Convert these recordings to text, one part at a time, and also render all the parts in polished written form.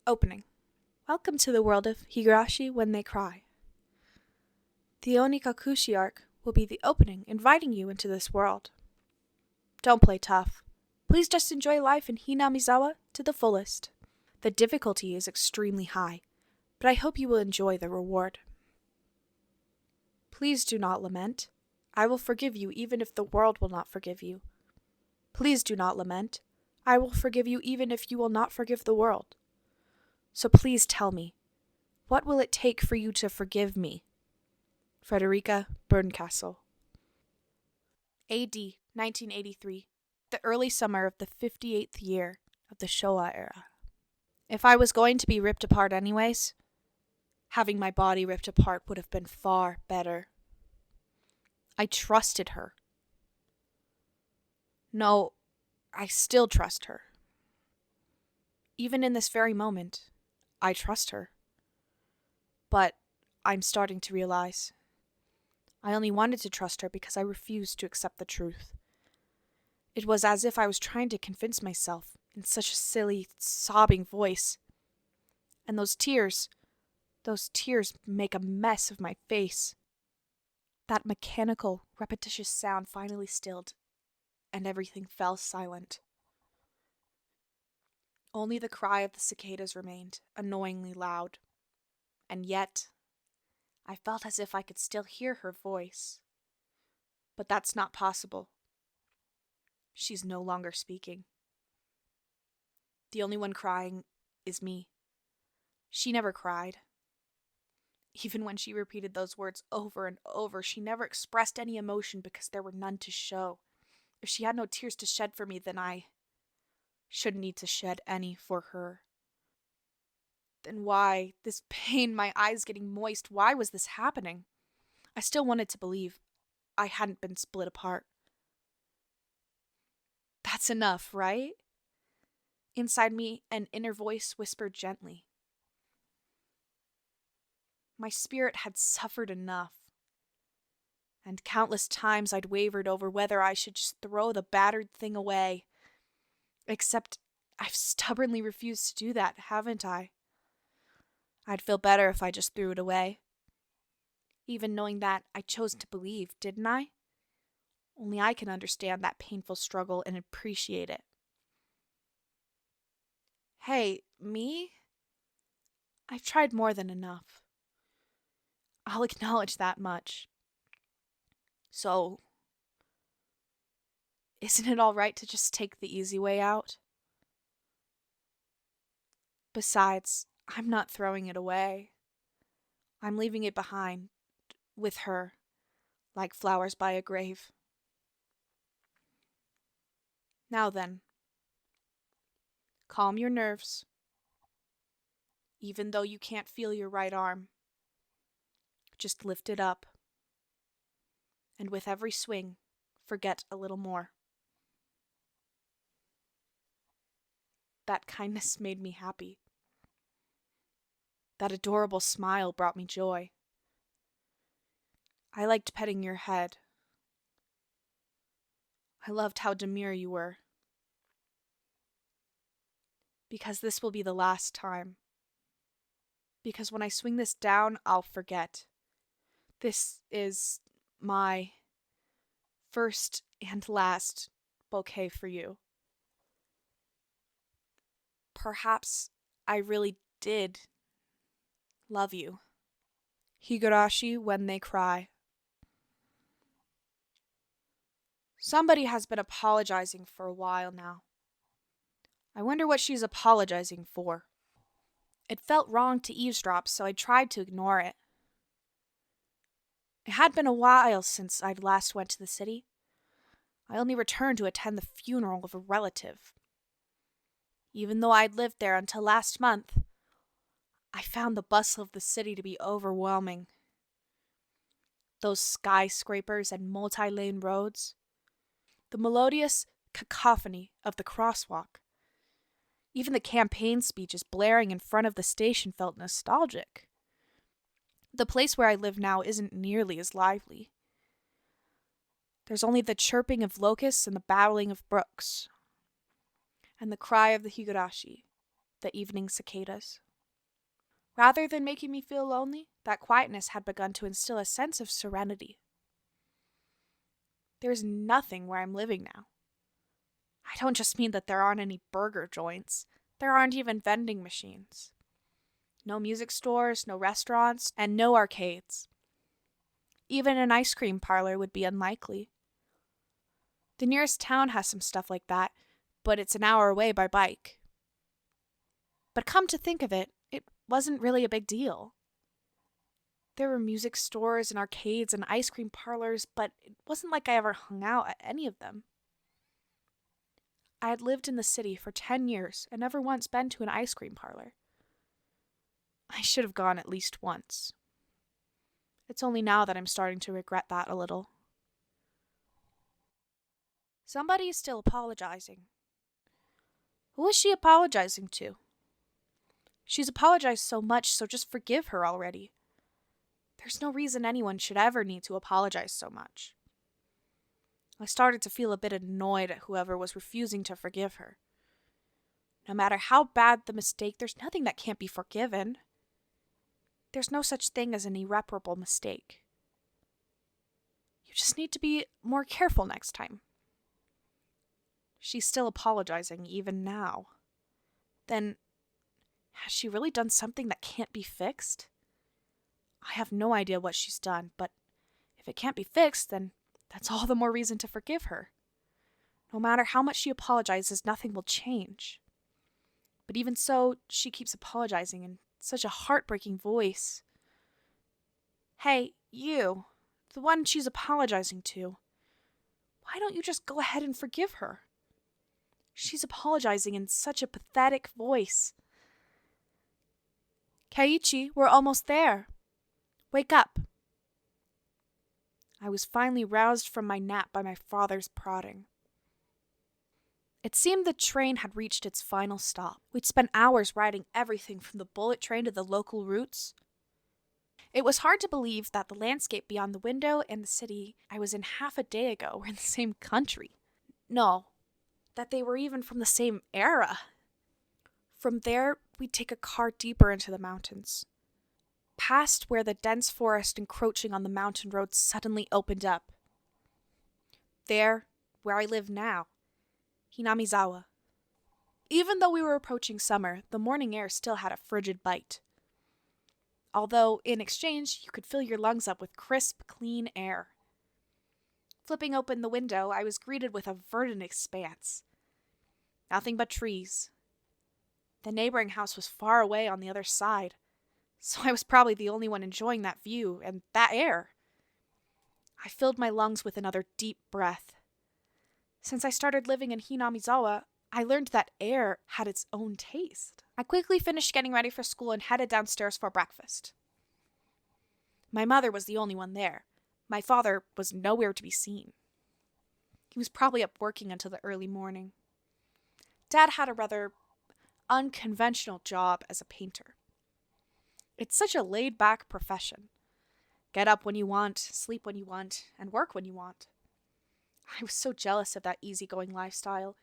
Opening. Welcome to the world of Higurashi when they cry. The Onikakushi arc will be the opening inviting you into this world. Don't play tough. Please just enjoy life in Hinamizawa to the fullest. The difficulty is extremely high, but I hope you will enjoy the reward. Please do not lament. I will forgive you even if the world will not forgive you. Please do not lament. I will forgive you even if you will not forgive the world. So please tell me, what will it take for you to forgive me? Frederica Berncastle. A.D. 1983, the early summer of the 58th year of the Showa era. If I was going to be ripped apart anyways, having my body ripped apart would have been far better. I trusted her. No, I still trust her. Even in this very moment, I trust her. But I'm starting to realize I only wanted to trust her because I refused to accept the truth. It was as if I was trying to convince myself in such a silly, sobbing voice. And those tears make a mess of my face. That mechanical, repetitious sound finally stilled, and everything fell silent. Only the cry of the cicadas remained, annoyingly loud. And yet, I felt as if I could still hear her voice. But that's not possible. She's no longer speaking. The only one crying is me. She never cried. Even when she repeated those words over and over, she never expressed any emotion because there were none to show. If she had no tears to shed for me, then I shouldn't need to shed any for her. Then why, this pain, my eyes getting moist, why was this happening? I still wanted to believe I hadn't been split apart. That's enough, right? Inside me, an inner voice whispered gently. My spirit had suffered enough. And countless times I'd wavered over whether I should just throw the battered thing away. Except I've stubbornly refused to do that, haven't I? I'd feel better if I just threw it away. Even knowing that, I chose to believe, didn't I? Only I can understand that painful struggle and appreciate it. Hey, me? I've tried more than enough. I'll acknowledge that much. So, isn't it all right to just take the easy way out? Besides, I'm not throwing it away. I'm leaving it behind, with her, like flowers by a grave. Now then, calm your nerves. Even though you can't feel your right arm, just lift it up. And with every swing, forget a little more. That kindness made me happy. That adorable smile brought me joy. I liked petting your head. I loved how demure you were. Because this will be the last time. Because when I swing this down, I'll forget. This is my first and last bouquet for you. Perhaps I really did love you. Higurashi when they cry. Somebody has been apologizing for a while now. I wonder what she's apologizing for. It felt wrong to eavesdrop, so I tried to ignore it. It had been a while since I'd last went to the city. I only returned to attend the funeral of a relative. Even though I'd lived there until last month, I found the bustle of the city to be overwhelming. Those skyscrapers and multi-lane roads, the melodious cacophony of the crosswalk. Even the campaign speeches blaring in front of the station felt nostalgic. The place where I live now isn't nearly as lively. There's only the chirping of locusts and the babbling of brooks, and the cry of the Higurashi, the evening cicadas. Rather than making me feel lonely, that quietness had begun to instill a sense of serenity. There's nothing where I'm living now. I don't just mean that there aren't any burger joints. There aren't even vending machines. No music stores, no restaurants, and no arcades. Even an ice cream parlor would be unlikely. The nearest town has some stuff like that, but it's an hour away by bike. But come to think of it, it wasn't really a big deal. There were music stores and arcades and ice cream parlors, but it wasn't like I ever hung out at any of them. I had lived in the city for 10 years and never once been to an ice cream parlor. I should have gone at least once. It's only now that I'm starting to regret that a little. Somebody is still apologizing. Who is she apologizing to? She's apologized so much, so just forgive her already. There's no reason anyone should ever need to apologize so much. I started to feel a bit annoyed at whoever was refusing to forgive her. No matter how bad the mistake, there's nothing that can't be forgiven. There's no such thing as an irreparable mistake. You just need to be more careful next time. She's still apologizing even now. Then, has she really done something that can't be fixed? I have no idea what she's done, but if it can't be fixed, then that's all the more reason to forgive her. No matter how much she apologizes, nothing will change. But even so, she keeps apologizing in such a heartbreaking voice. Hey, you, the one she's apologizing to, why don't you just go ahead and forgive her? She's apologizing in such a pathetic voice. Keiichi, we're almost there. Wake up. I was finally roused from my nap by my father's prodding. It seemed the train had reached its final stop. We'd spent hours riding everything from the bullet train to the local routes. It was hard to believe that the landscape beyond the window and the city I was in half a day ago were in the same country. No, that they were even from the same era. From there, we'd take a car deeper into the mountains, past where the dense forest encroaching on the mountain road suddenly opened up. There, where I live now, Hinamizawa. Even though we were approaching summer, the morning air still had a frigid bite. Although, in exchange, you could fill your lungs up with crisp, clean air. Flipping open the window, I was greeted with a verdant expanse. Nothing but trees. The neighboring house was far away on the other side, so I was probably the only one enjoying that view and that air. I filled my lungs with another deep breath. Since I started living in Hinamizawa, I learned that air had its own taste. I quickly finished getting ready for school and headed downstairs for breakfast. My mother was the only one there. My father was nowhere to be seen. He was probably up working until the early morning. Dad had a rather unconventional job as a painter. It's such a laid-back profession. Get up when you want, sleep when you want, and work when you want. I was so jealous of that easygoing lifestyle.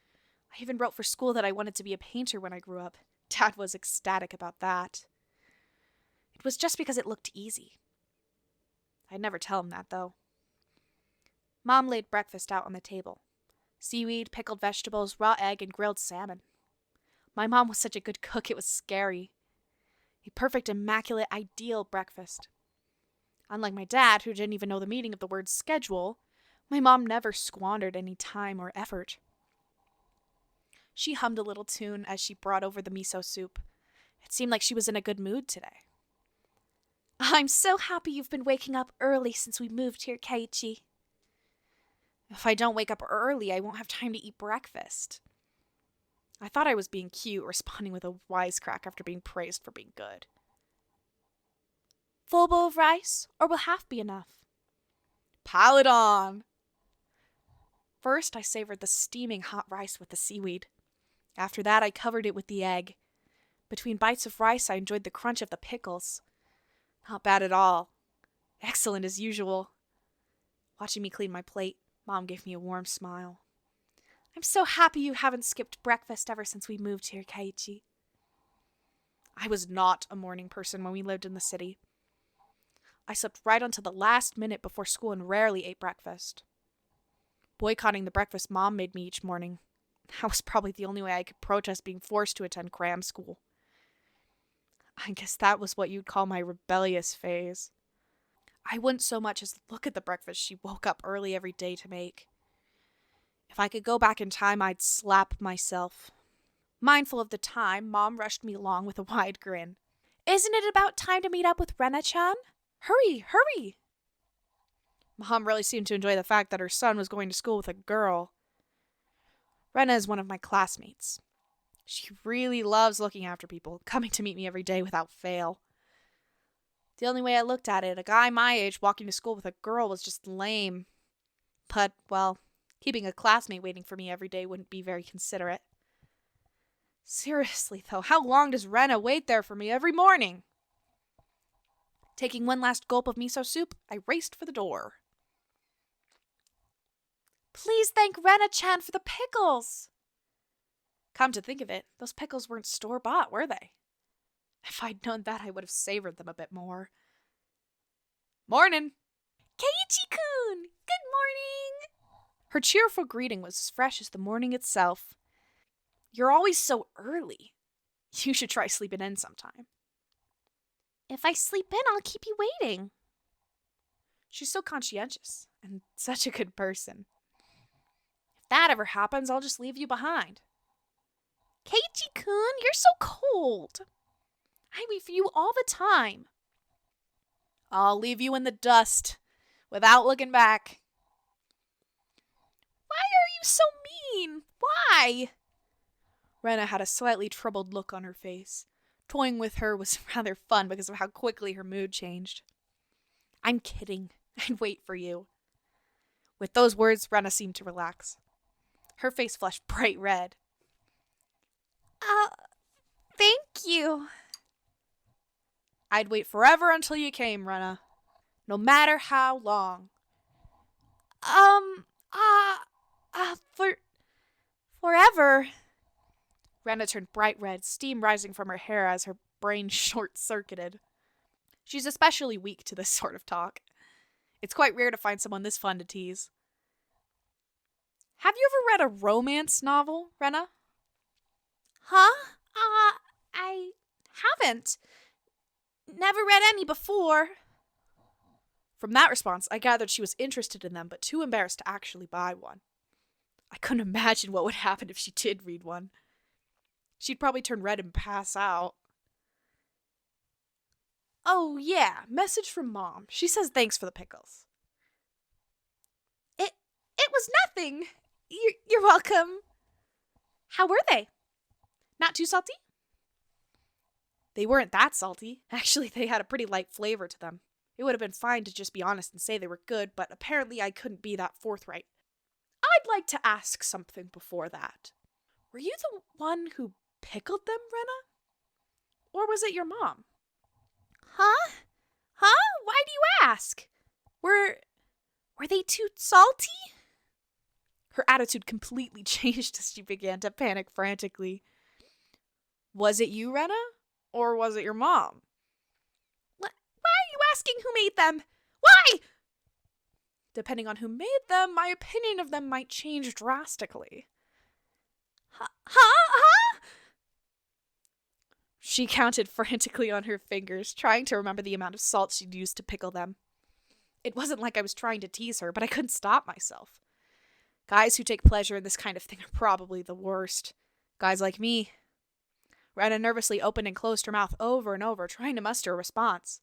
I even wrote for school that I wanted to be a painter when I grew up. Dad was ecstatic about that. It was just because it looked easy. I'd never tell him that, though. Mom laid breakfast out on the table. Seaweed, pickled vegetables, raw egg, and grilled salmon. My mom was such a good cook, it was scary. A perfect, immaculate, ideal breakfast. Unlike my dad, who didn't even know the meaning of the word schedule, my mom never squandered any time or effort. She hummed a little tune as she brought over the miso soup. It seemed like she was in a good mood today. I'm so happy you've been waking up early since we moved here, Keiichi. If I don't wake up early, I won't have time to eat breakfast. I thought I was being cute, responding with a wisecrack after being praised for being good. Full bowl of rice, or will half be enough? Pile it on! First, I savored the steaming hot rice with the seaweed. After that, I covered it with the egg. Between bites of rice, I enjoyed the crunch of the pickles. Not bad at all. Excellent as usual. Watching me clean my plate, Mom gave me a warm smile. I'm so happy you haven't skipped breakfast ever since we moved here, Keiichi. I was not a morning person when we lived in the city. I slept right until the last minute before school and rarely ate breakfast. Boycotting the breakfast Mom made me each morning. That was probably the only way I could protest being forced to attend cram school. I guess that was what you'd call my rebellious phase. I wouldn't so much as look at the breakfast she woke up early every day to make. If I could go back in time, I'd slap myself. Mindful of the time, Mom rushed me along with a wide grin. Isn't it about time to meet up with Rena-chan? Hurry, hurry! Mom really seemed to enjoy the fact that her son was going to school with a girl. Rena is one of my classmates. She really loves looking after people, coming to meet me every day without fail. The only way I looked at it, a guy my age walking to school with a girl was just lame. But, well, keeping a classmate waiting for me every day wouldn't be very considerate. Seriously, though, how long does Rena wait there for me every morning? Taking one last gulp of miso soup, I raced for the door. Please thank Rena-chan for the pickles! Come to think of it, those pickles weren't store-bought, were they? If I'd known that, I would have savored them a bit more. Morning! Keiichi-kun! Good morning! Her cheerful greeting was as fresh as the morning itself. You're always so early. You should try sleeping in sometime. If I sleep in, I'll keep you waiting. She's so conscientious and such a good person. If that ever happens, I'll just leave you behind. Keiichi-kun, you're so cold. I wait for you all the time. I'll leave you in the dust without looking back. Why are you so mean? Why? Rena had a slightly troubled look on her face. Toying with her was rather fun because of how quickly her mood changed. I'm kidding. I'd wait for you. With those words, Rena seemed to relax. Her face flushed bright red. Thank you. I'd wait forever until you came, Rena. No matter how long. Forever. Rena turned bright red, steam rising from her hair as her brain short-circuited. She's especially weak to this sort of talk. It's quite rare to find someone this fun to tease. Have you ever read a romance novel, Rena? Huh? I haven't. Never read any before. From that response, I gathered she was interested in them, but too embarrassed to actually buy one. I couldn't imagine what would happen if she did read one. She'd probably turn red and pass out. Oh, yeah, message from Mom. She says thanks for the pickles. It was nothing. You're welcome. How were they? Not too salty? They weren't that salty. Actually, they had a pretty light flavor to them. It would have been fine to just be honest and say they were good, but apparently I couldn't be that forthright. I'd like to ask something before that. Were you the one who pickled them, Rena? Or was it your mom? Huh? Why do you ask? Were they too salty? Her attitude completely changed as she began to panic frantically. Was it you, Rena? Or was it your mom? Why are you asking who made them? Why? Depending on who made them, my opinion of them might change drastically. Huh? She counted frantically on her fingers, trying to remember the amount of salt she'd used to pickle them. It wasn't like I was trying to tease her, but I couldn't stop myself. Guys who take pleasure in this kind of thing are probably the worst. Guys like me. Rena nervously opened and closed her mouth over and over, trying to muster a response.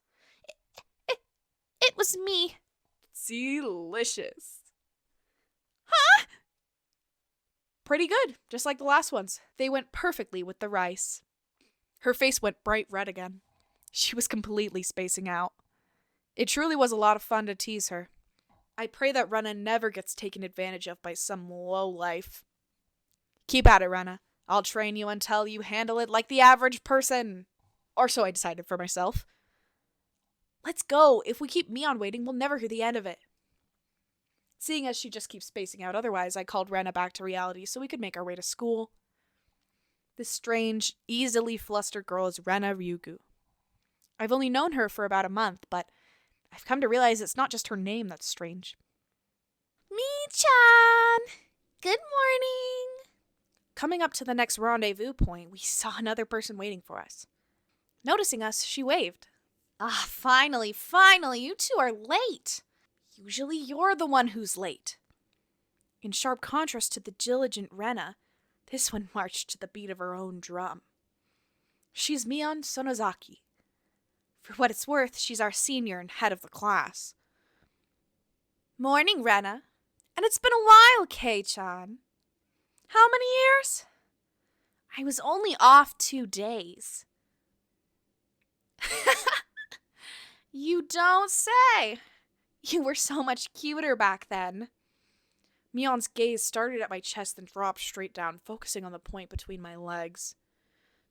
It was me. Delicious. Huh? Pretty good, just like the last ones. They went perfectly with the rice. Her face went bright red again. She was completely spacing out. It truly was a lot of fun to tease her. I pray that Rena never gets taken advantage of by some lowlife. Keep at it, Rena. I'll train you until you handle it like the average person. Or so I decided for myself. Let's go. If we keep Mion waiting, we'll never hear the end of it. Seeing as she just keeps spacing out otherwise, I called Rena back to reality so we could make our way to school. This strange, easily flustered girl is Rena Ryugu. I've only known her for about a month, but I've come to realize it's not just her name that's strange. Mi-chan! Good morning! Coming up to the next rendezvous point, we saw another person waiting for us. Noticing us, she waved. Finally, you two are late. Usually you're the one who's late. In sharp contrast to the diligent Rena, this one marched to the beat of her own drum. She's Mion Sonozaki. For what it's worth, she's our senior and head of the class. Morning, Rena. And it's been a while, Kei-chan. How many years? I was only off 2 days. You don't say. You were so much cuter back then. Mion's gaze started at my chest and dropped straight down, focusing on the point between my legs.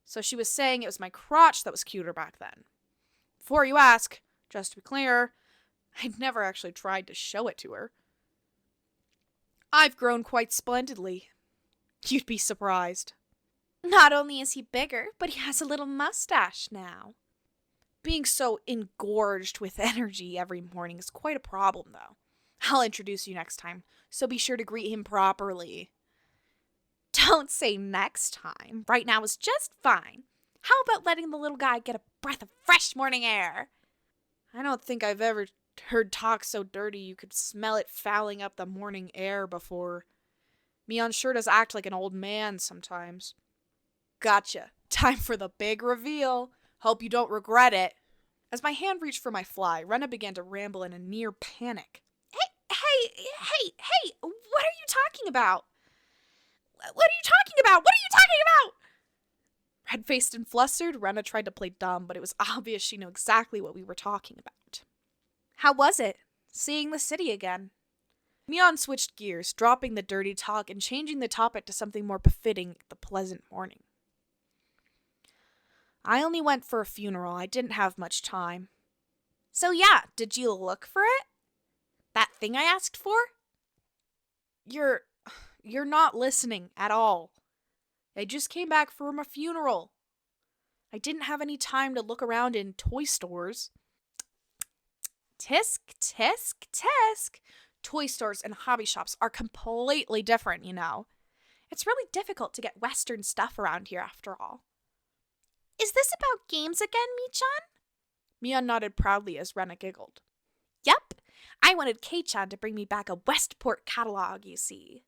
So she was saying it was my crotch that was cuter back then. Before you ask, just to be clear, I'd never actually tried to show it to her. I've grown quite splendidly. You'd be surprised. Not only is he bigger, but he has a little mustache now. Being so engorged with energy every morning is quite a problem, though. I'll introduce you next time, so be sure to greet him properly. Don't say next time. Right now is just fine. How about letting the little guy get a breath of fresh morning air? I don't think I've ever heard talk so dirty you could smell it fouling up the morning air before. Mion sure does act like an old man sometimes. Gotcha. Time for the big reveal. Hope you don't regret it. As my hand reached for my fly, Rena began to ramble in a near panic. Hey, what are you talking about? What are you talking about? Red-faced and flustered, Rena tried to play dumb, but it was obvious she knew exactly what we were talking about. How was it, seeing the city again? Mion switched gears, dropping the dirty talk and changing the topic to something more befitting the pleasant morning. I only went for a funeral. I didn't have much time. So yeah, did you look for it? That thing I asked for? You're not listening at all. I just came back from a funeral. I didn't have any time to look around in toy stores. Tisk, tisk, tisk. Toy stores and hobby shops are completely different, you know. It's really difficult to get Western stuff around here after all. Is this about games again, Mi-chan? Mion nodded proudly as Rena giggled. Yep, I wanted Kei-chan to bring me back a Westport catalog, you see.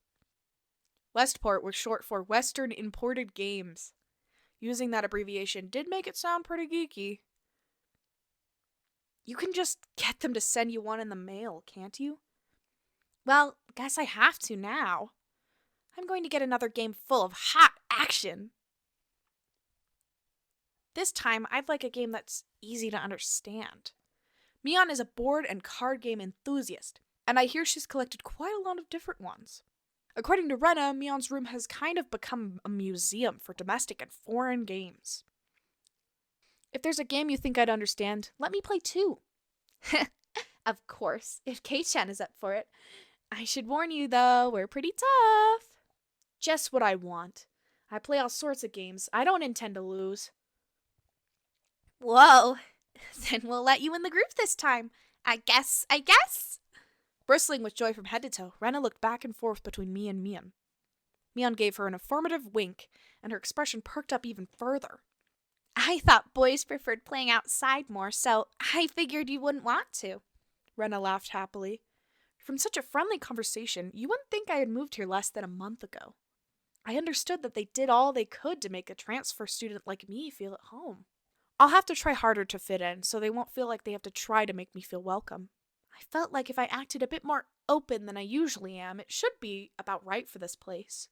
Westport was short for Western Imported Games. Using that abbreviation did make it sound pretty geeky. You can just get them to send you one in the mail, can't you? Well, guess I have to now. I'm going to get another game full of hot action. This time, I'd like a game that's easy to understand. Mion is a board and card game enthusiast, and I hear she's collected quite a lot of different ones. According to Rena, Mion's room has kind of become a museum for domestic and foreign games. If there's a game you think I'd understand, let me play too. Of course, if Kei-chan is up for it. I should warn you, though, we're pretty tough. Just what I want. I play all sorts of games. I don't intend to lose. Whoa, then we'll let you in the group this time. I guess. Bristling with joy from head to toe, Rena looked back and forth between me and Mion. Mion gave her an affirmative wink, and her expression perked up even further. I thought boys preferred playing outside more, so I figured you wouldn't want to. Rena laughed happily. From such a friendly conversation, you wouldn't think I had moved here less than a month ago. I understood that they did all they could to make a transfer student like me feel at home. I'll have to try harder to fit in, so they won't feel like they have to try to make me feel welcome. I felt like if I acted a bit more open than I usually am, it should be about right for this place.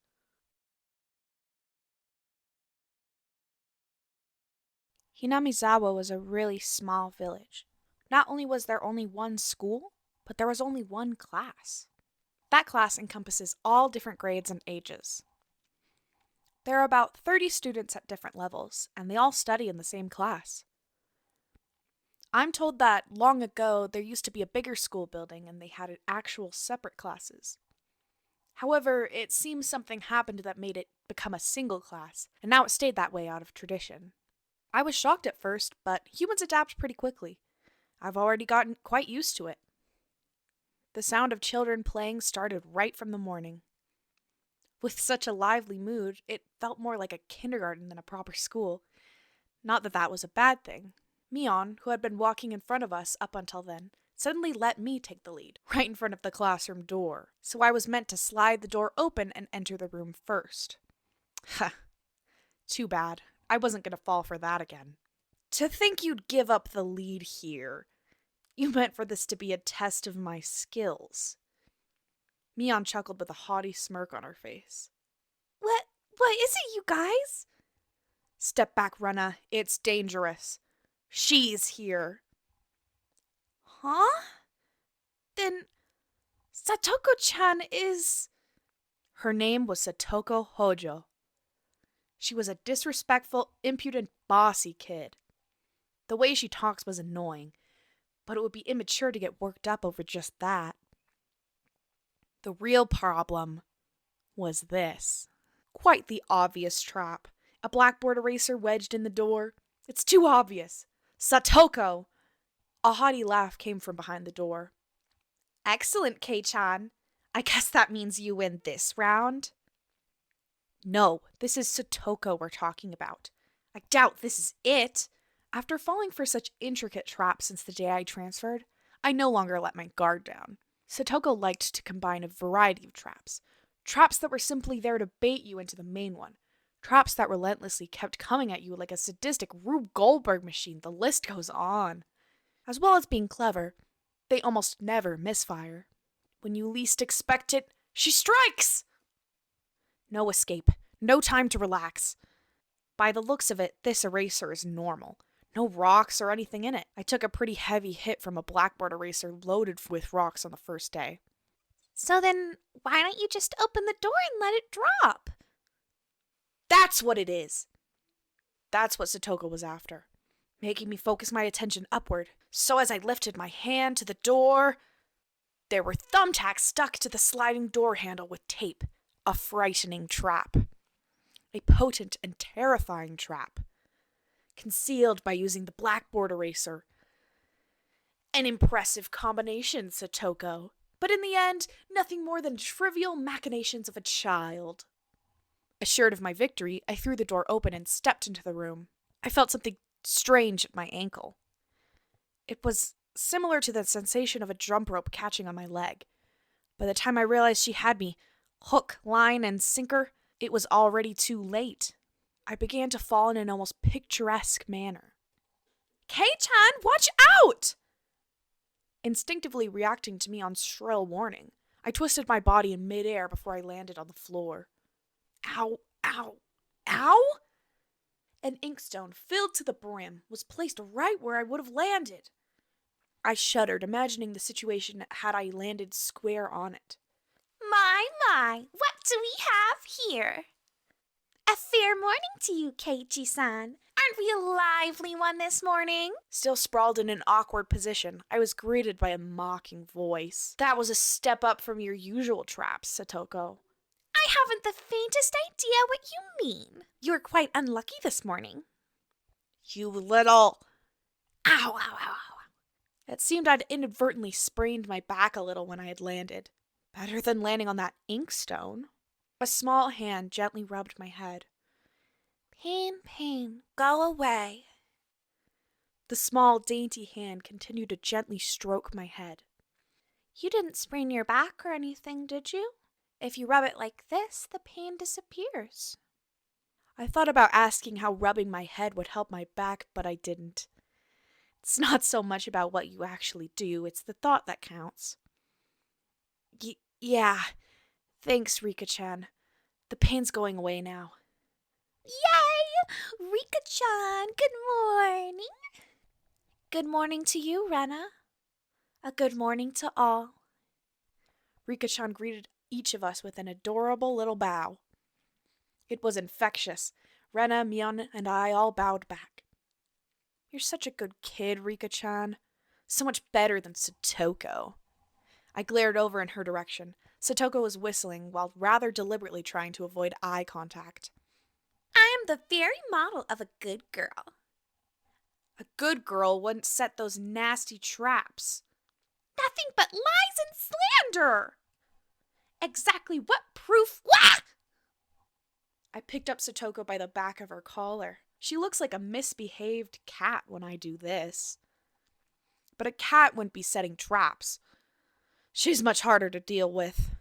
Hinamizawa was a really small village. Not only was there only one school, but there was only one class. That class encompasses all different grades and ages. There are about 30 students at different levels, and they all study in the same class. I'm told that long ago there used to be a bigger school building and they had actual separate classes. However, it seems something happened that made it become a single class, and now it stayed that way out of tradition. I was shocked at first, but humans adapt pretty quickly. I've already gotten quite used to it. The sound of children playing started right from the morning. With such a lively mood, it felt more like a kindergarten than a proper school. Not that that was a bad thing. Mion, who had been walking in front of us up until then, suddenly let me take the lead, right in front of the classroom door, so I was meant to slide the door open and enter the room first. Ha! Too bad. I wasn't going to fall for that again. To think you'd give up the lead here. You meant for this to be a test of my skills. Mion chuckled with a haughty smirk on her face. What is it, you guys? Step back, Rena. It's dangerous. She's here. Huh? Then Satoko-chan is... Her name was Satoko Hojo. She was a disrespectful, impudent, bossy kid. The way she talks was annoying, but it would be immature to get worked up over just that. The real problem was this. Quite the obvious trap. A blackboard eraser wedged in the door. It's too obvious. Satoko! A haughty laugh came from behind the door. Excellent, Kei-chan. I guess that means you win this round? No, this is Satoko we're talking about. I doubt this is it. After falling for such intricate traps since the day I transferred, I no longer let my guard down. Satoko liked to combine a variety of traps. Traps that were simply there to bait you into the main one. Traps that relentlessly kept coming at you like a sadistic Rube Goldberg machine. The list goes on. As well as being clever, they almost never misfire. When you least expect it, she strikes! No escape. No time to relax. By the looks of it, this eraser is normal. No rocks or anything in it. I took a pretty heavy hit from a blackboard eraser loaded with rocks on the first day. So then, why don't you just open the door and let it drop? That's what it is! That's what Satoko was after. Making me focus my attention upward. So as I lifted my hand to the door, there were thumbtacks stuck to the sliding door handle with tape. A frightening trap. A potent and terrifying trap. Concealed by using the blackboard eraser. An impressive combination, Satoko. But in the end, nothing more than trivial machinations of a child. Assured of my victory, I threw the door open and stepped into the room. I felt something strange at my ankle. It was similar to the sensation of a jump rope catching on my leg. By the time I realized she had me, hook, line, and sinker, it was already too late. I began to fall in an almost picturesque manner. Kei-chan, watch out! Instinctively reacting to Mion's shrill warning, I twisted my body in midair before I landed on the floor. Ow, ow, ow! An inkstone filled to the brim was placed right where I would have landed. I shuddered, imagining the situation had I landed square on it. My, what do we have here? A fair morning to you, Keiichi-san. Aren't we a lively one this morning? Still sprawled in an awkward position, I was greeted by a mocking voice. That was a step up from your usual traps, Satoko. I haven't the faintest idea what you mean. You're quite unlucky this morning. You little... Ow, ow, ow, ow. It seemed I'd inadvertently sprained my back a little when I had landed. Better than landing on that inkstone. A small hand gently rubbed my head. Pain, go away. The small, dainty hand continued to gently stroke my head. You didn't sprain your back or anything, did you? If you rub it like this, the pain disappears. I thought about asking how rubbing my head would help my back, but I didn't. It's not so much about what you actually do, it's the thought that counts. Yeah. Thanks, Rika-chan. The pain's going away now. Yay! Rika-chan, good morning. Good morning to you, Rena. A good morning to all. Rika-chan greeted each of us with an adorable little bow. It was infectious. Rena, Mion, and I all bowed back. You're such a good kid, Rika-chan. So much better than Satoko. I glared over in her direction. Satoko was whistling while rather deliberately trying to avoid eye contact. I am the very model of a good girl. A good girl wouldn't set those nasty traps. Nothing but lies and slander. Exactly what proof? Wah! I picked up Satoko by the back of her collar. She looks like a misbehaved cat when I do this. But a cat wouldn't be setting traps. She's much harder to deal with.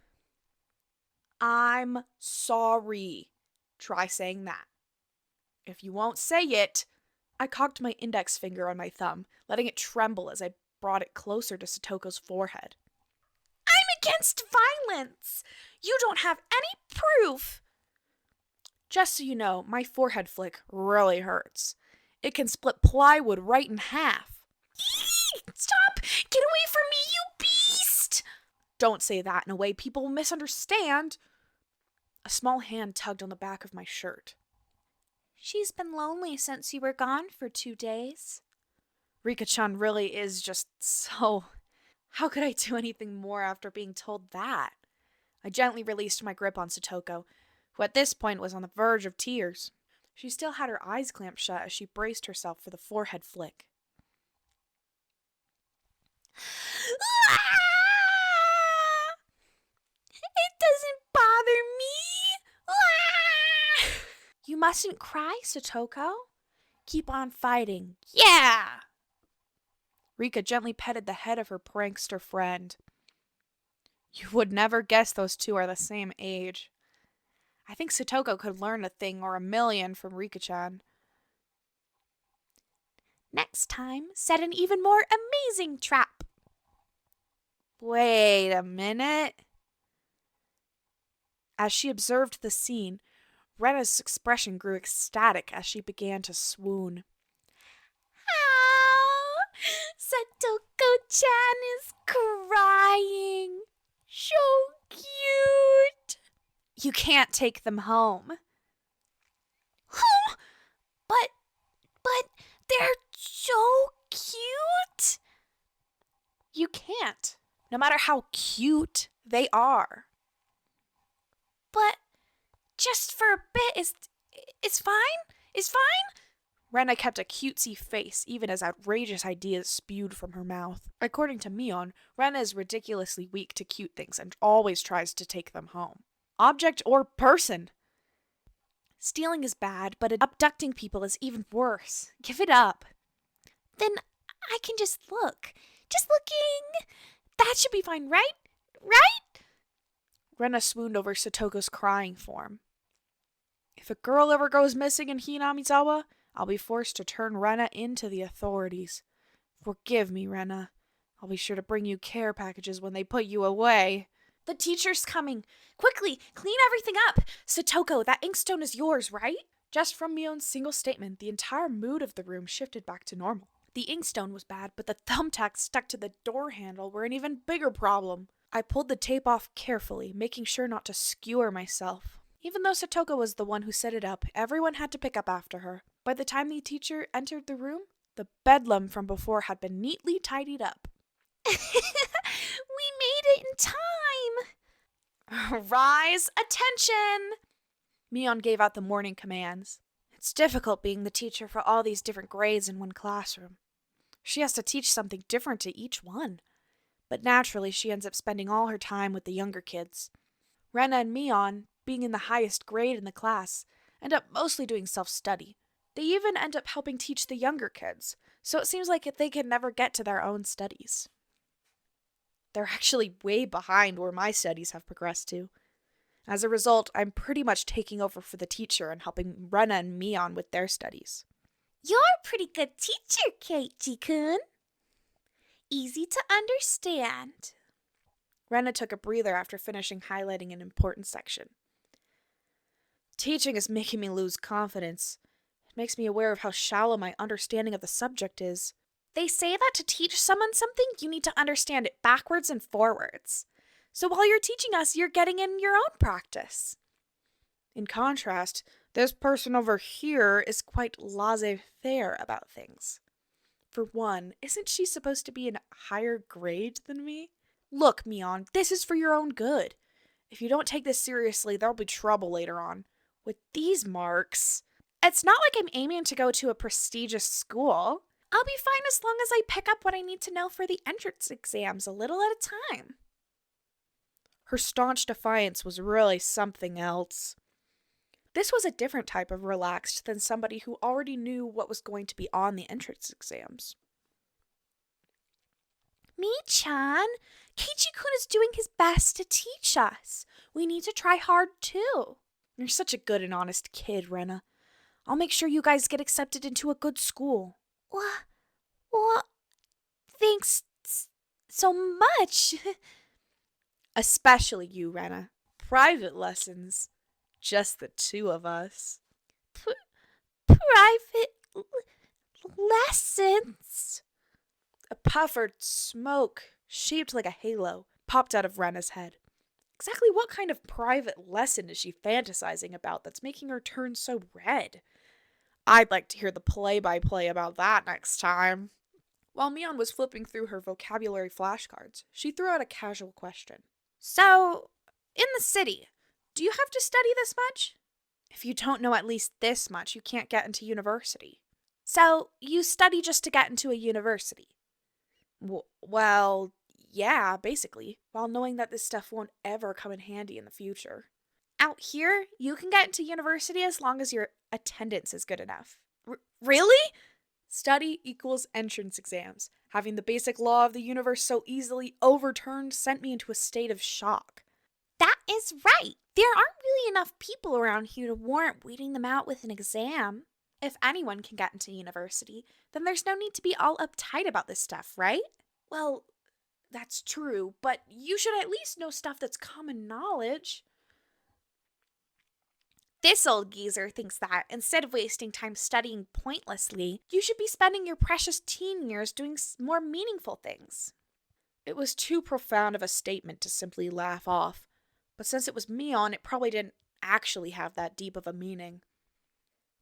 I'm sorry. Try saying that. If you won't say it. I cocked my index finger on my thumb, letting it tremble as I brought it closer to Satoko's forehead. I'm against violence. You don't have any proof. Just so you know, my forehead flick really hurts. It can split plywood right in half. Stop! Get away from me, you beast! Don't say that in a way people will misunderstand. A small hand tugged on the back of my shirt. She's been lonely since you were gone for 2 days. Rika-chan really is just so... How could I do anything more after being told that? I gently released my grip on Satoko, who at this point was on the verge of tears. She still had her eyes clamped shut as she braced herself for the forehead flick. It doesn't bother me. You mustn't cry, Satoko. Keep on fighting. Yeah! Rika gently petted the head of her prankster friend. You would never guess those two are the same age. I think Satoko could learn a thing or a million from Rika-chan. Next time, set an even more amazing trap. Wait a minute. As she observed the scene, Rena's expression grew ecstatic as she began to swoon. Oh, Satoko-chan is crying. So cute. You can't take them home. But they're so cute. You can't, no matter how cute they are. But just for a bit is fine? Is fine? Rena kept a cutesy face even as outrageous ideas spewed from her mouth. According to Mion, Rena is ridiculously weak to cute things and always tries to take them home. Object or person. Stealing is bad, but abducting people is even worse. Give it up. Then I can just look. Just looking. That should be fine, right? Right? Rena swooned over Satoko's crying form. If a girl ever goes missing in Hinamizawa, I'll be forced to turn Rena into the authorities. Forgive me, Rena. I'll be sure to bring you care packages when they put you away. The teacher's coming. Quickly, clean everything up. Satoko, that inkstone is yours, right? Just from Mion's single statement, the entire mood of the room shifted back to normal. The inkstone was bad, but the thumbtacks stuck to the door handle were an even bigger problem. I pulled the tape off carefully, making sure not to skewer myself. Even though Satoko was the one who set it up, everyone had to pick up after her. By the time the teacher entered the room, the bedlam from before had been neatly tidied up. We made it in time. Rise, attention! Mion gave out the morning commands. It's difficult being the teacher for all these different grades in one classroom. She has to teach something different to each one. But naturally, she ends up spending all her time with the younger kids. Rena and Mion, being in the highest grade in the class, end up mostly doing self-study. They even end up helping teach the younger kids, so it seems like they can never get to their own studies. They're actually way behind where my studies have progressed to. As a result, I'm pretty much taking over for the teacher and helping Rena and Mion with their studies. You're a pretty good teacher, Keiichi-kun. Easy to understand. Rena took a breather after finishing highlighting an important section. Teaching is making me lose confidence. It makes me aware of how shallow my understanding of the subject is. They say that to teach someone something, you need to understand it backwards and forwards. So while you're teaching us, you're getting in your own practice. In contrast, this person over here is quite laissez-faire about things. For one, isn't she supposed to be in a higher grade than me? Look, Mion, this is for your own good. If you don't take this seriously, there'll be trouble later on. With these marks, it's not like I'm aiming to go to a prestigious school. I'll be fine as long as I pick up what I need to know for the entrance exams a little at a time. Her staunch defiance was really something else. This was a different type of relaxed than somebody who already knew what was going to be on the entrance exams. Mi-chan, Keiichi-kun is doing his best to teach us. We need to try hard too. You're such a good and honest kid, Rena. I'll make sure you guys get accepted into a good school. Well, thanks so much. Especially you, Rena. Private lessons. Just the two of us. Private lessons? A puff of smoke, shaped like a halo, popped out of Rena's head. Exactly what kind of private lesson is she fantasizing about that's making her turn so red? I'd like to hear the play-by-play about that next time. While Mion was flipping through her vocabulary flashcards, she threw out a casual question. So, in the city, do you have to study this much? If you don't know at least this much, you can't get into university. So, you study just to get into a university? Well, yeah, basically, while knowing that this stuff won't ever come in handy in the future. Out here, you can get into university as long as your attendance is good enough. Really? Study equals entrance exams. Having the basic law of the universe so easily overturned sent me into a state of shock. That is right. There aren't really enough people around here to warrant waiting them out with an exam. If anyone can get into university, then there's no need to be all uptight about this stuff, right? Well, that's true, but you should at least know stuff that's common knowledge. This old geezer thinks that, instead of wasting time studying pointlessly, you should be spending your precious teen years doing more meaningful things. It was too profound of a statement to simply laugh off, but since it was Mion, it probably didn't actually have that deep of a meaning.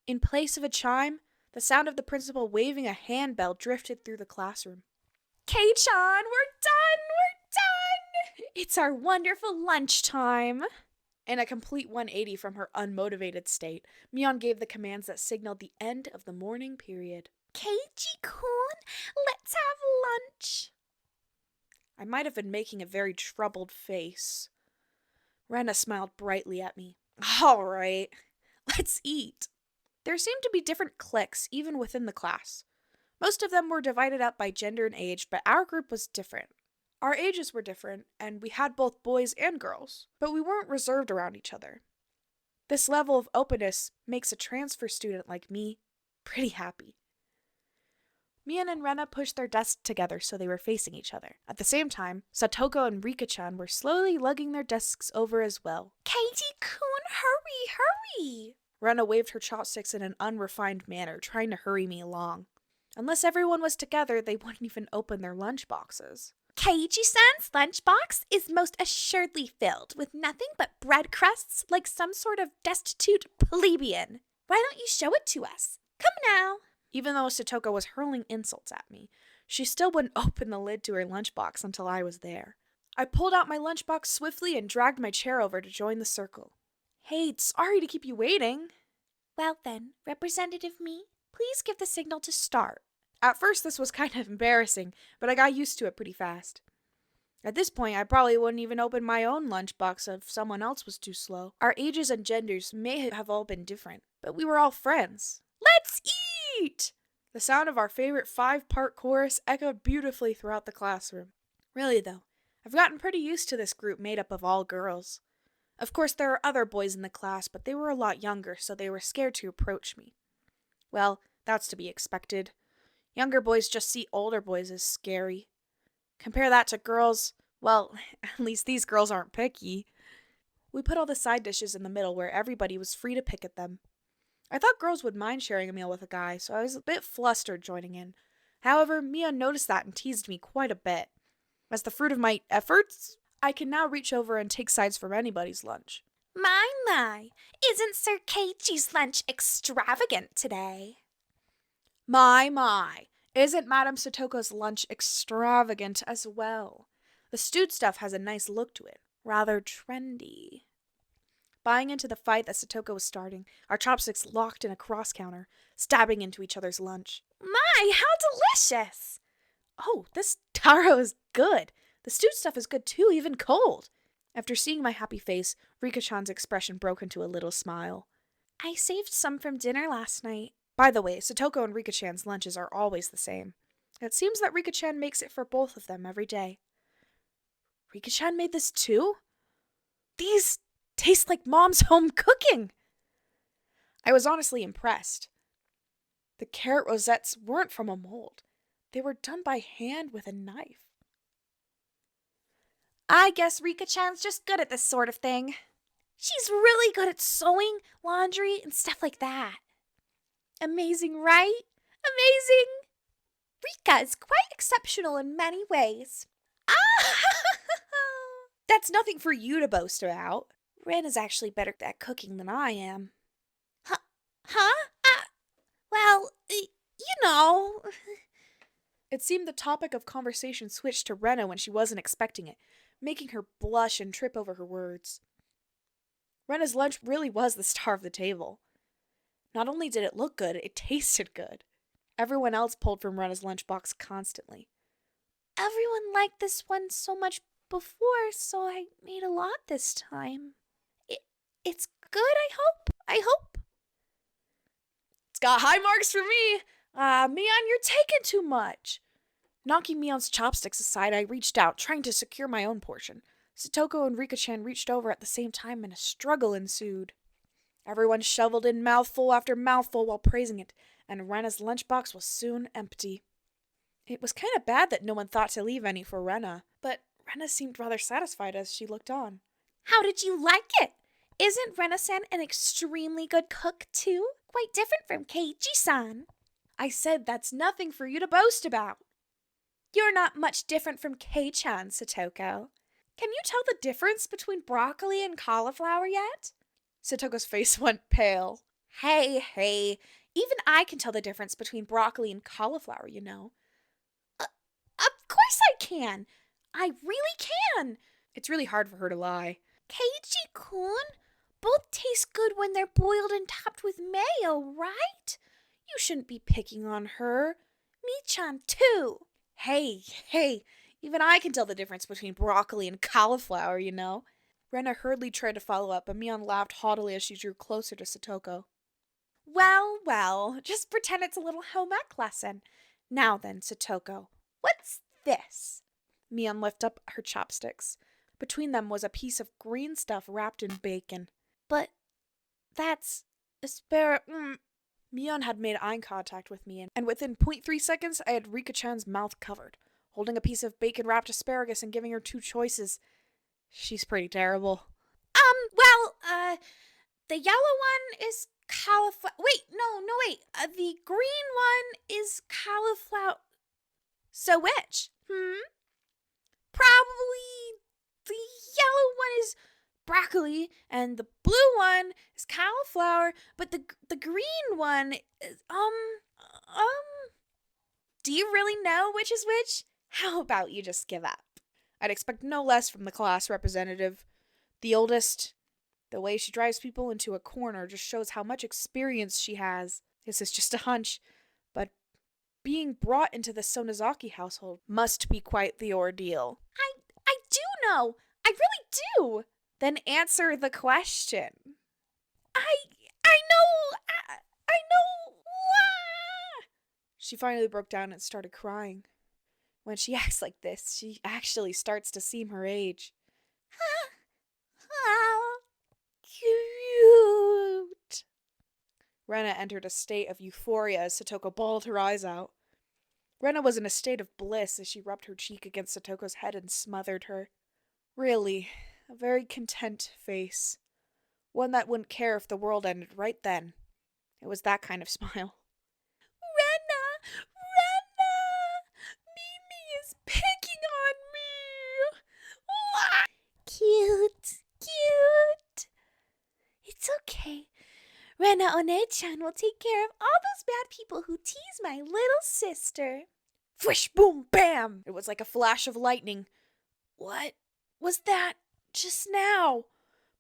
In place of a chime, the sound of the principal waving a handbell drifted through the classroom. Kei-chan, we're done! It's our wonderful lunchtime. In a complete 180 from her unmotivated state, Mion gave the commands that signaled the end of the morning period. Keiichi-kun, let's have lunch. I might have been making a very troubled face. Rena smiled brightly at me. All right, let's eat. There seemed to be different cliques even within the class. Most of them were divided up by gender and age, but our group was different. Our ages were different, and we had both boys and girls, but we weren't reserved around each other. This level of openness makes a transfer student like me pretty happy. Mion and Rena pushed their desks together so they were facing each other. At the same time, Satoko and Rika-chan were slowly lugging their desks over as well. Keiichi-kun, hurry! Rena waved her chopsticks in an unrefined manner, trying to hurry me along. Unless everyone was together, they wouldn't even open their lunch boxes. Keiichi-san's lunchbox is most assuredly filled with nothing but bread crusts like some sort of destitute plebeian. Why don't you show it to us? Come now. Even though Satoko was hurling insults at me, she still wouldn't open the lid to her lunchbox until I was there. I pulled out my lunchbox swiftly and dragged my chair over to join the circle. Hey, sorry to keep you waiting. Well then, Representative Me, please give the signal to start. At first, this was kind of embarrassing, but I got used to it pretty fast. At this point, I probably wouldn't even open my own lunchbox if someone else was too slow. Our ages and genders may have all been different, but we were all friends. Let's eat! The sound of our favorite 5-part chorus echoed beautifully throughout the classroom. Really, though, I've gotten pretty used to this group made up of all girls. Of course, there are other boys in the class, but they were a lot younger, so they were scared to approach me. Well, that's to be expected. Younger boys just see older boys as scary. Compare that to girls, well, at least these girls aren't picky. We put all the side dishes in the middle where everybody was free to pick at them. I thought girls would mind sharing a meal with a guy, so I was a bit flustered joining in. However, Mia noticed that and teased me quite a bit. As the fruit of my efforts, I can now reach over and take sides from anybody's lunch. My, isn't Sir Keiichi's lunch extravagant today? My, isn't Madame Satoko's lunch extravagant as well? The stewed stuff has a nice look to it. rather trendy. Buying into the fight that Satoko was starting, our chopsticks locked in a cross-counter, stabbing into each other's lunch. My, how delicious! Oh, this taro is good. The stewed stuff is good too, even cold. After seeing my happy face, Rika-chan's expression broke into a little smile. I saved some from dinner last night. By the way, Satoko and Rika-chan's lunches are always the same. It seems that Rika-chan makes it for both of them every day. Rika-chan made this too? These taste like Mom's home cooking! I was honestly impressed. The carrot rosettes weren't from a mold. They were done by hand with a knife. I guess Rika-chan's just good at this sort of thing. She's really good at sewing, laundry, and stuff like that. Amazing, right? Amazing! Rika is quite exceptional in many ways. Ah! That's nothing for you to boast about. Ren is actually better at cooking than I am. Huh? Well, you know. It seemed the topic of conversation switched to Rena when she wasn't expecting it, making her blush and trip over her words. Rena's lunch really was the star of the table. Not only did it look good, it tasted good. Everyone else pulled from Rena's lunchbox constantly. Everyone liked this one so much before, so I made a lot this time. It's good, I hope. It's got high marks for me. Mion, you're taking too much. Knocking Mion's chopsticks aside, I reached out, trying to secure my own portion. Satoko and Rika-chan reached over at the same time and a struggle ensued. Everyone shoveled in mouthful after mouthful while praising it, and Rena's lunchbox was soon empty. It was kind of bad that no one thought to leave any for Rena, but Rena seemed rather satisfied as she looked on. How did you like it? Isn't Rena-san an extremely good cook too? Quite different from Keiji-san. I said that's nothing for you to boast about. You're not much different from Kei-chan, Satoko. Can you tell the difference between broccoli and cauliflower yet? Satoko's face went pale. Hey, even I can tell the difference between broccoli and cauliflower, you know. Of course I can. I really can. It's really hard for her to lie. Keiji-kun, both taste good when they're boiled and topped with mayo, right? You shouldn't be picking on her. Mi-chan, too. Hey, even I can tell the difference between broccoli and cauliflower, you know. Rena hurriedly tried to follow up, but Mion laughed haughtily as she drew closer to Satoko. Well, just pretend it's a little home ec lesson. Now then, Satoko, what's this? Mion lifted up her chopsticks. Between them was a piece of green stuff wrapped in bacon. But that's Mion had made eye contact with me, and within 0.3 seconds, I had Rika-chan's mouth covered, holding a piece of bacon-wrapped asparagus and giving her two choices. She's pretty terrible. The yellow one is cauliflower. Wait. The green one is cauliflower. So which? Probably the yellow one is broccoli and the blue one is cauliflower, but the green one is, do you really know which is which? How about you just give up? I'd expect no less from the class representative. The oldest. The way she drives people into a corner just shows how much experience she has. This is just a hunch, but being brought into the Sonozaki household must be quite the ordeal. I do know. I really do. Then answer the question. I know. She finally broke down and started crying. When she acts like this, she actually starts to seem her age. Cute. Rena entered a state of euphoria as Satoko bawled her eyes out. Rena was in a state of bliss as she rubbed her cheek against Satoko's head and smothered her. Really, a very content face. One that wouldn't care if the world ended right then. It was that kind of smile. Rena! Mimi is picking on me! Cute. It's okay. Rena One-chan will take care of all those bad people who tease my little sister. Whish, boom, bam! It was like a flash of lightning. What was that? Just now.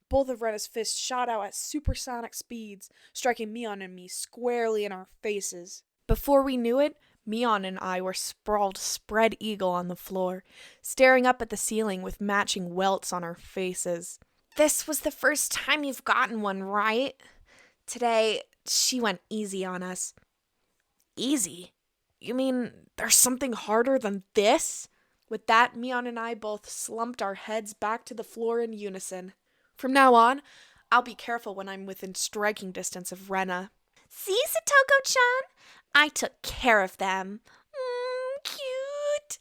Both of Rena's fists shot out at supersonic speeds, striking Mion and me squarely in our faces. Before we knew it, Mion and I were sprawled spread eagle on the floor, staring up at the ceiling with matching welts on our faces. This was the first time you've gotten one, right? Today, she went easy on us. Easy? You mean there's something harder than this? With that, Mion and I both slumped our heads back to the floor in unison. From now on, I'll be careful when I'm within striking distance of Rena. See, Satoko-chan? I took care of them. Cute.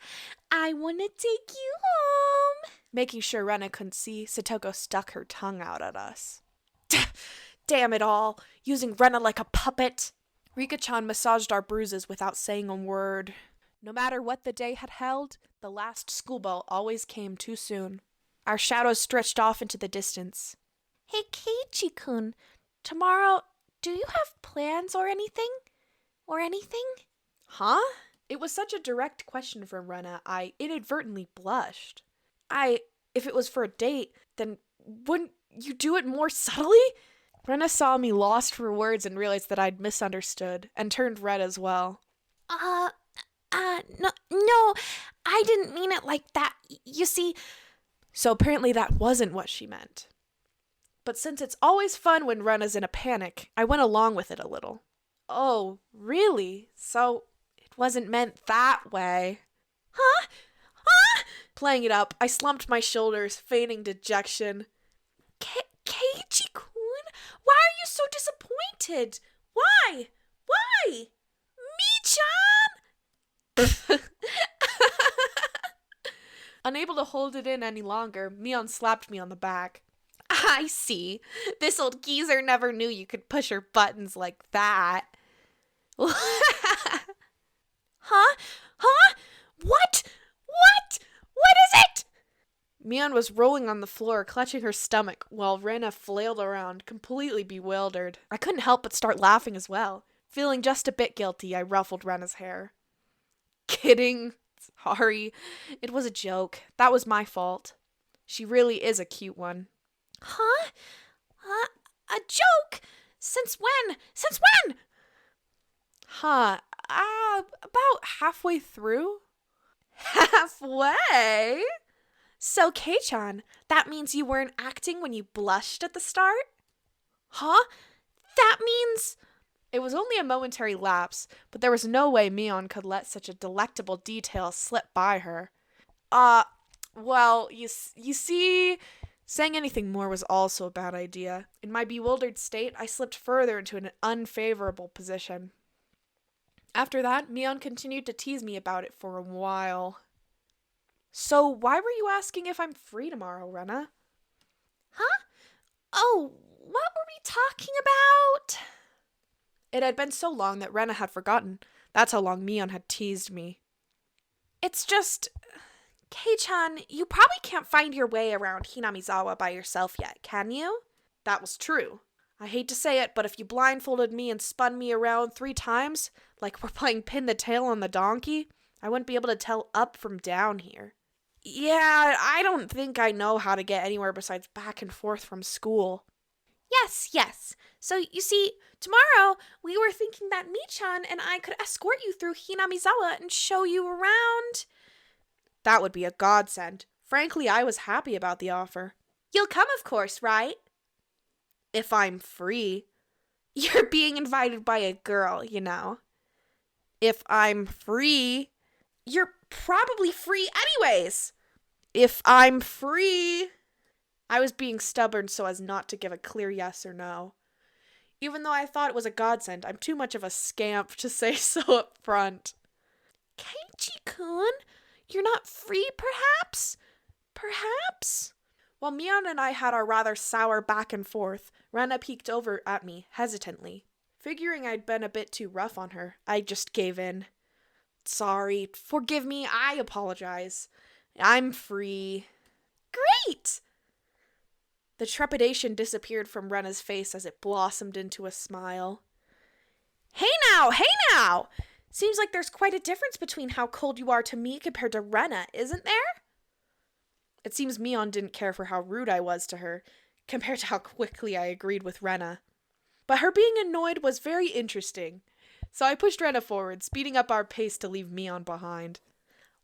I want to take you home. Making sure Rena couldn't see, Satoko stuck her tongue out at us. Damn it all, using Rena like a puppet. Rika-chan massaged our bruises without saying a word. No matter what the day had held, the last school bell always came too soon. Our shadows stretched off into the distance. Hey, Keiichi-kun, tomorrow, do you have plans or anything? Huh? It was such a direct question from Rena, I inadvertently blushed. If it was for a date, then wouldn't you do it more subtly? Rena saw me lost for words and realized that I'd misunderstood, and turned red as well. No, I didn't mean it like that. You see... So apparently that wasn't what she meant. But since it's always fun when Rena's in a panic, I went along with it a little. Oh, really? So it wasn't meant that way. Huh? Playing it up, I slumped my shoulders, feigning dejection. Keiichi-kun, why are you so disappointed? Why? Mi-chan! Unable to hold it in any longer, Mion slapped me on the back. I see. This old geezer never knew you could push her buttons like that. Huh? What? What is it? Mion was rolling on the floor, clutching her stomach, while Rena flailed around, completely bewildered. I couldn't help but start laughing as well. Feeling just a bit guilty, I ruffled Rena's hair. Kidding. Sorry. It was a joke. That was my fault. She really is a cute one. Huh? A joke? Since when? Huh. About halfway through? Halfway? So, Kei-chan, that means you weren't acting when you blushed at the start? Huh? That means... It was only a momentary lapse, but there was no way Mion could let such a delectable detail slip by her. Well, you see... Saying anything more was also a bad idea. In my bewildered state, I slipped further into an unfavorable position. After that, Mion continued to tease me about it for a while. So, why were you asking if I'm free tomorrow, Rena? Huh? Oh, what were we talking about? It had been so long that Rena had forgotten. That's how long Mion had teased me. It's just... Kei-chan, you probably can't find your way around Hinamizawa by yourself yet, can you? That was true. I hate to say it, but if you blindfolded me and spun me around 3 times, like we're playing pin the tail on the donkey, I wouldn't be able to tell up from down here. Yeah, I don't think I know how to get anywhere besides back and forth from school. Yes. So, you see, tomorrow we were thinking that Mi-chan and I could escort you through Hinamizawa and show you around. That would be a godsend. Frankly, I was happy about the offer. You'll come, of course, right? If I'm free. You're being invited by a girl, you know. If I'm free. You're probably free anyways. If I'm free. I was being stubborn so as not to give a clear yes or no. Even though I thought it was a godsend, I'm too much of a scamp to say so up front. Keiichi-kun, you're not free, perhaps? While Mion and I had our rather sour back and forth, Rena peeked over at me hesitantly. Figuring I'd been a bit too rough on her, I just gave in. Sorry, forgive me, I apologize. I'm free. Great! The trepidation disappeared from Rena's face as it blossomed into a smile. Hey now! Seems like there's quite a difference between how cold you are to me compared to Rena, isn't there? It seems Mion didn't care for how rude I was to her, compared to how quickly I agreed with Rena. But her being annoyed was very interesting, so I pushed Rena forward, speeding up our pace to leave Mion behind.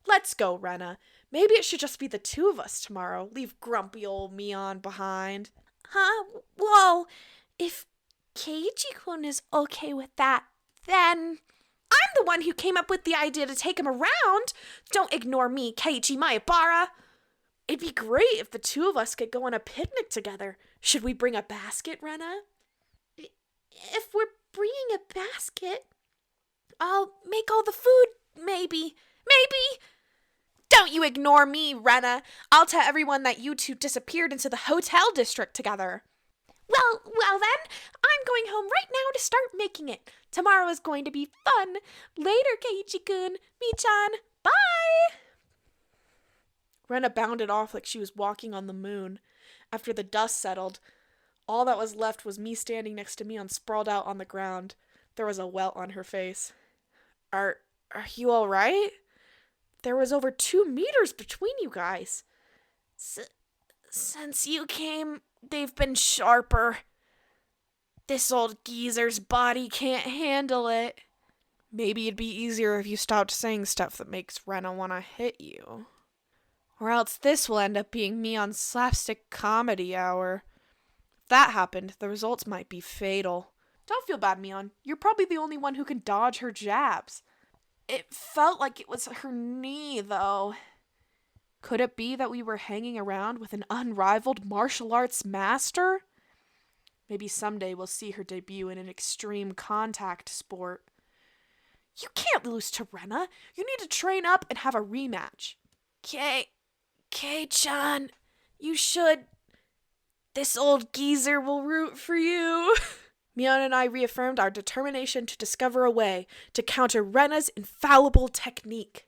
Let's go, Rena. Maybe it should just be the two of us tomorrow. Leave grumpy old Mion behind. Huh? Whoa. If Keiichi-kun is okay with that, then I'm the one who came up with the idea to take him around. Don't ignore me, Keiichi Maebara. It'd be great if the two of us could go on a picnic together. Should we bring a basket, Rena? If we're bringing a basket, I'll make all the food, maybe. Maybe. Don't you ignore me, Rena. I'll tell everyone that you two disappeared into the hotel district together. Well then, I'm going home right now to start making it. Tomorrow is going to be fun. Later, Keiichi-kun, Mi-chan, bye! Rena bounded off like she was walking on the moon. After the dust settled, all that was left was me standing next to Mion sprawled out on the ground. There was a welt on her face. Are you all right? There was over 2 meters between you guys. Since you came, they've been sharper. This old geezer's body can't handle it. Maybe it'd be easier if you stopped saying stuff that makes Rena want to hit you. Or else this will end up being Mion's slapstick comedy hour. If that happened, the results might be fatal. Don't feel bad, Mion. You're probably the only one who can dodge her jabs. It felt like it was her knee, though. Could it be that we were hanging around with an unrivaled martial arts master? Maybe someday we'll see her debut in an extreme contact sport. You can't lose to Rena. You need to train up and have a rematch. Kei-chan, you should. This old geezer will root for you. Mion and I reaffirmed our determination to discover a way to counter Rena's infallible technique.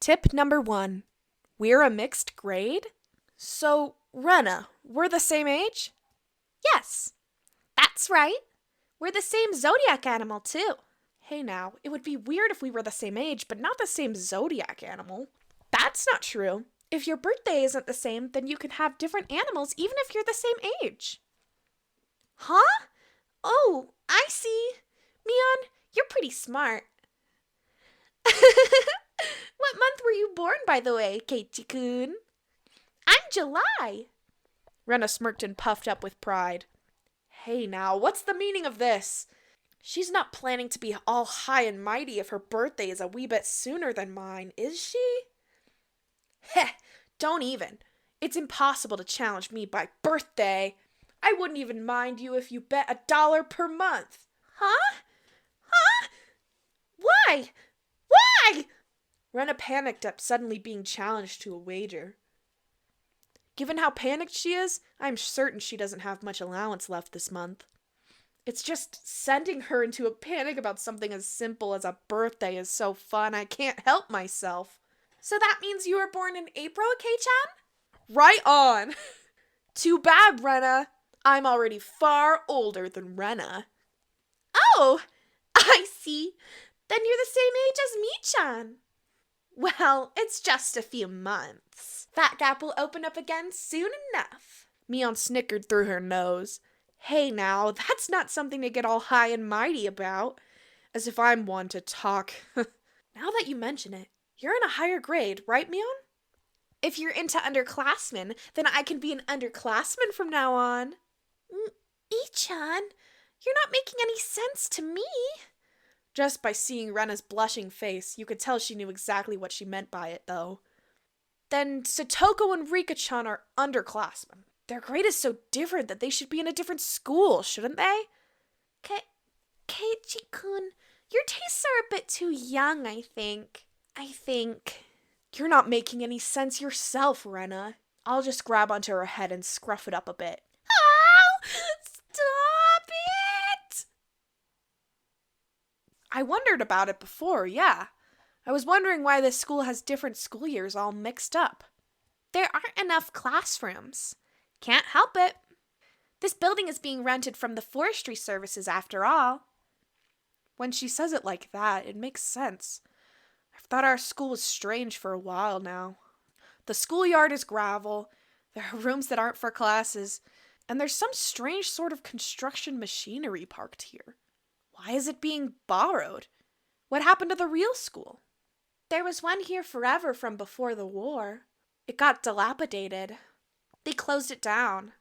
Tip number 1. We're a mixed grade? So, Rena, we're the same age? Yes, that's right. We're the same zodiac animal, too. Hey now, it would be weird if we were the same age, but not the same zodiac animal. That's not true. If your birthday isn't the same, then you can have different animals even if you're the same age. Huh? Oh, I see. Mion, you're pretty smart. What month were you born, by the way, Keiichi-kun? I'm July. Rena smirked and puffed up with pride. Hey now, what's the meaning of this? She's not planning to be all high and mighty if her birthday is a wee bit sooner than mine, is she? Heh, don't even. It's impossible to challenge me by birthday. I wouldn't even mind you if you bet $1 per month. Huh? Why? Why? Rena panicked at suddenly being challenged to a wager. Given how panicked she is, I'm certain she doesn't have much allowance left this month. It's just sending her into a panic about something as simple as a birthday is so fun, I can't help myself. So that means you were born in April, Kei-chan? Right on! Too bad, Rena. I'm already far older than Rena. Oh, I see. Then you're the same age as Mi-chan. Well, it's just a few months. That gap will open up again soon enough. Mion snickered through her nose. Hey now, that's not something to get all high and mighty about. As if I'm one to talk. Now that you mention it, you're in a higher grade, right, Mion? If you're into underclassmen, then I can be an underclassman from now on. Mi-chan, you're not making any sense to me. Just by seeing Rena's blushing face, you could tell she knew exactly what she meant by it, though. Then Satoko and Rika-chan are underclassmen. Their grade is so different that they should be in a different school, shouldn't they? Keiichi-kun, your tastes are a bit too young, I think. You're not making any sense yourself, Rena. I'll just grab onto her head and scruff it up a bit. Oh, stop it! I wondered about it before, yeah. I was wondering why this school has different school years all mixed up. There aren't enough classrooms. Can't help it. This building is being rented from the forestry services after all. When she says it like that, it makes sense. I've thought our school was strange for a while now. The schoolyard is gravel, there are rooms that aren't for classes, and there's some strange sort of construction machinery parked here. Why is it being borrowed? What happened to the real school? There was one here forever from before the war. It got dilapidated. They closed it down.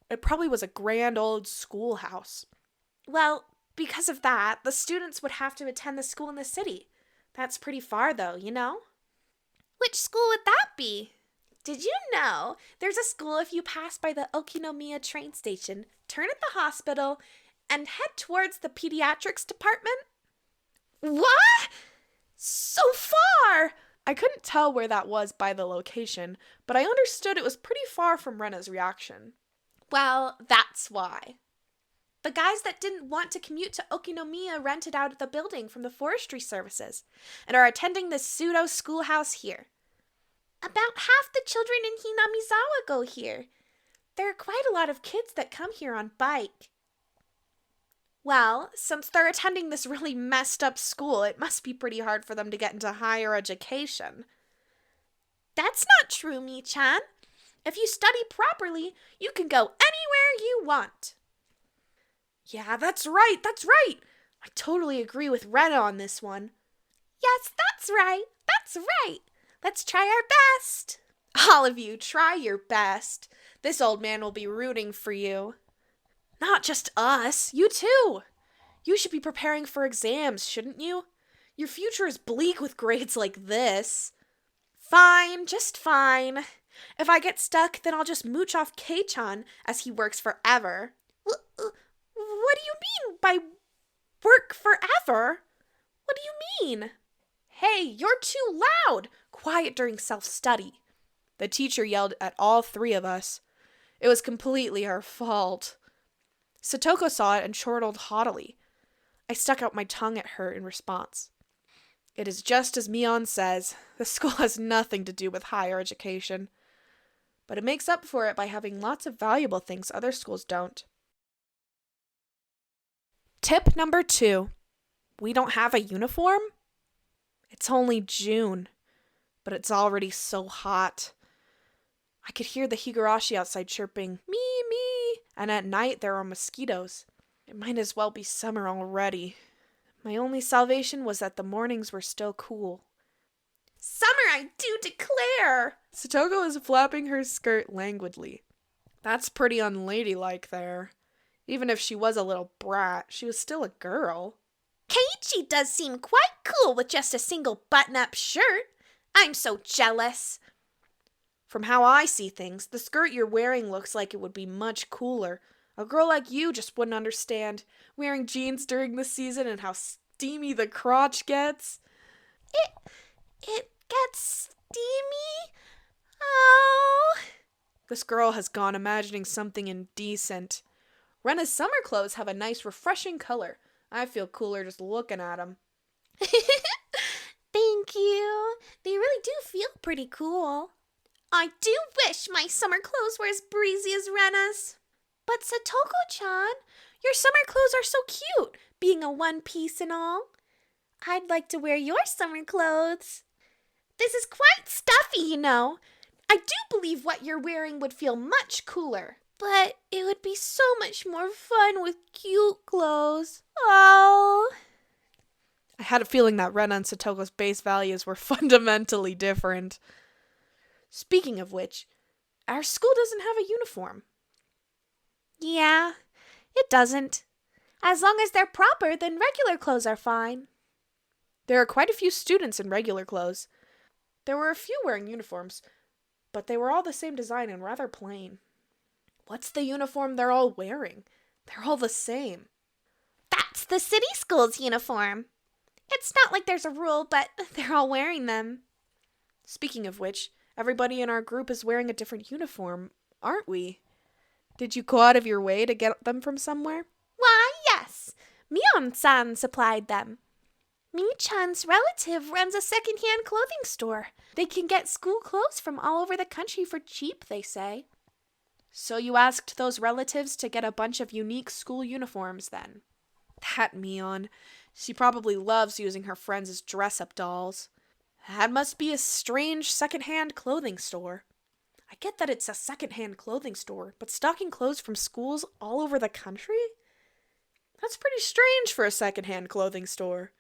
It probably was a grand old schoolhouse. Well, because of that, the students would have to attend the school in the city. That's pretty far, though, you know? Which school would that be? Did you know there's a school if you pass by the Okinomiya train station, turn at the hospital, and head towards the pediatrics department? What? So far! I couldn't tell where that was by the location, but I understood it was pretty far from Rena's reaction. Well, that's why. The guys that didn't want to commute to Okinomiya rented out the building from the forestry services and are attending this pseudo schoolhouse here. About half the children in Hinamizawa go here. There are quite a lot of kids that come here on bike. Well, since they're attending this really messed up school, it must be pretty hard for them to get into higher education. That's not true, Mi-chan. If you study properly, you can go anywhere you want. Yeah, that's right. I totally agree with Rena on this one. Yes, that's right. Let's try our best. All of you, try your best. This old man will be rooting for you. Not just us, you too. You should be preparing for exams, shouldn't you? Your future is bleak with grades like this. Fine, just fine. If I get stuck, then I'll just mooch off Kei-chan as he works forever. What do you mean by work forever? What do you mean? Hey, you're too loud! Quiet during self-study. The teacher yelled at all three of us. It was completely her fault. Satoko saw it and chortled haughtily. I stuck out my tongue at her in response. It is just as Mion says, the school has nothing to do with higher education. But it makes up for it by having lots of valuable things other schools don't. Tip number 2. We don't have a uniform? It's only June, but it's already so hot. I could hear the Higurashi outside chirping, me, and at night there are mosquitoes. It might as well be summer already. My only salvation was that the mornings were still cool. Summer, I do declare! Satoko is flapping her skirt languidly. That's pretty unladylike there. Even if she was a little brat, she was still a girl. Keiichi does seem quite cool with just a single button-up shirt. I'm so jealous. From how I see things, the skirt you're wearing looks like it would be much cooler. A girl like you just wouldn't understand wearing jeans during the season and how steamy the crotch gets. It gets steamy? Oh. This girl has gone imagining something indecent. Rena's summer clothes have a nice refreshing color. I feel cooler just looking at them. Thank you. They really do feel pretty cool. I do wish my summer clothes were as breezy as Rena's. But Satoko-chan, your summer clothes are so cute, being a one-piece and all. I'd like to wear your summer clothes. This is quite stuffy, you know. I do believe what you're wearing would feel much cooler. But it would be so much more fun with cute clothes. Oh. I had a feeling that Rena and Satoko's base values were fundamentally different. Speaking of which, our school doesn't have a uniform. Yeah, it doesn't. As long as they're proper, then regular clothes are fine. There are quite a few students in regular clothes. There were a few wearing uniforms, but they were all the same design and rather plain. What's the uniform they're all wearing? They're all the same. That's the city school's uniform. It's not like there's a rule, but they're all wearing them. Speaking of which, everybody in our group is wearing a different uniform, aren't we? Did you go out of your way to get them from somewhere? Why, yes. Mion-san supplied them. Mi-chan's relative runs a second-hand clothing store. They can get school clothes from all over the country for cheap, they say. So you asked those relatives to get a bunch of unique school uniforms then? That Mion. She probably loves using her friends as dress-up dolls. That must be a strange secondhand clothing store. I get that it's a secondhand clothing store, but stocking clothes from schools all over the country? That's pretty strange for a secondhand clothing store.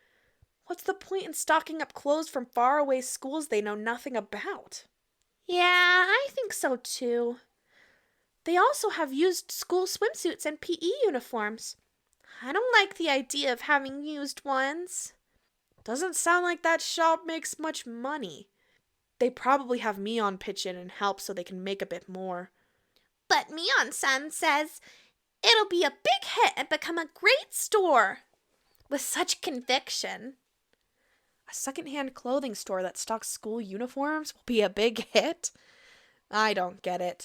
What's the point in stocking up clothes from faraway schools they know nothing about? Yeah, I think so too. They also have used school swimsuits and PE uniforms. I don't like the idea of having used ones. Doesn't sound like that shop makes much money. They probably have Mion pitch in and help so they can make a bit more. But Mion-san says it'll be a big hit and become a great store. With such conviction. A secondhand clothing store that stocks school uniforms will be a big hit? I don't get it.